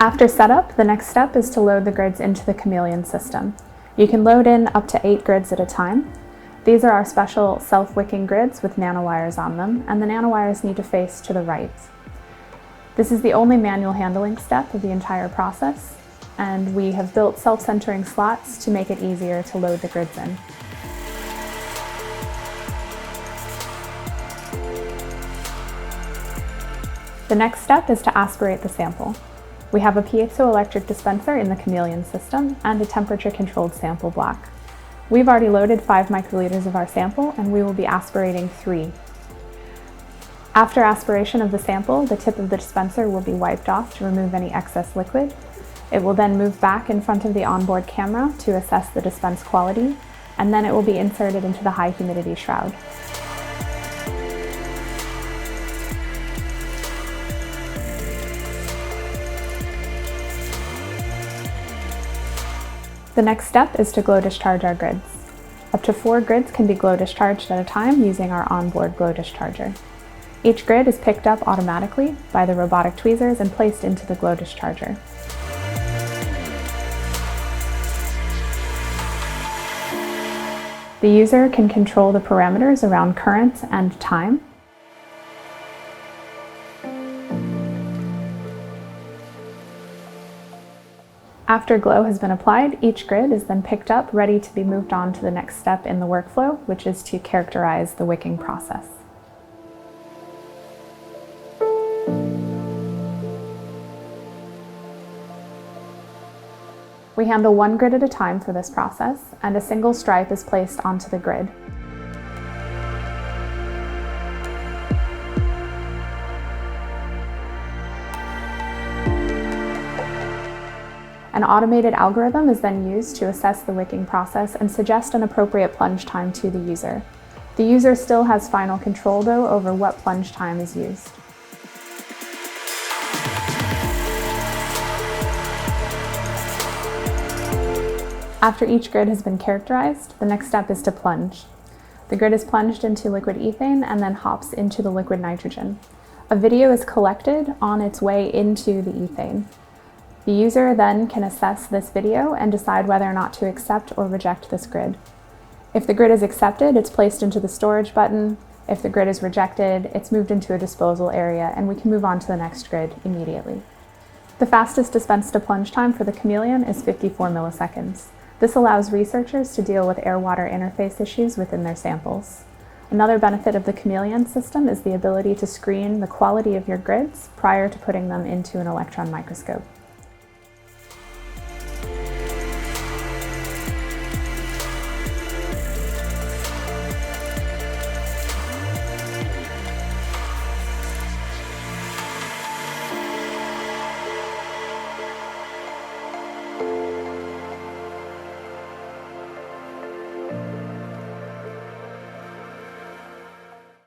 After setup, the next step is to load the grids into the chameleon system. You can load in up to 8 grids at a time. These are our special self-wicking grids with nanowires on them, and the nanowires need to face to the right. This is the only manual handling step of the entire process, and we have built self-centering slots to make it easier to load the grids in. The next step is to aspirate the sample. We have a piezoelectric dispenser in the chameleon system and a temperature-controlled sample block. We've already loaded 5 microliters of our sample, and we will be aspirating 3. After aspiration of the sample, the tip of the dispenser will be wiped off to remove any excess liquid. It will then move back in front of the onboard camera to assess the dispense quality, and then it will be inserted into the high humidity shroud. The next step is to glow discharge our grids. Up to 4 grids can be glow discharged at a time using our onboard glow discharger. Each grid is picked up automatically by the robotic tweezers and placed into the glow discharger. The user can control the parameters around current and time. After glow has been applied, each grid is then picked up, ready to be moved on to the next step in the workflow, which is to characterize the wicking process. We handle 1 grid at a time for this process, and a single stripe is placed onto the grid. An automated algorithm is then used to assess the wicking process and suggest an appropriate plunge time to the user. The user still has final control, though, over what plunge time is used. After each grid has been characterized, the next step is to plunge. The grid is plunged into liquid ethane and then hops into the liquid nitrogen. A video is collected on its way into the ethane. The user then can assess this video and decide whether or not to accept or reject this grid. If the grid is accepted, it's placed into the storage button. If the grid is rejected, it's moved into a disposal area, and we can move on to the next grid immediately. The fastest dispense to plunge time for the chameleon is 54 milliseconds. This allows researchers to deal with air-water interface issues within their samples. Another benefit of the chameleon system is the ability to screen the quality of your grids prior to putting them into an electron microscope.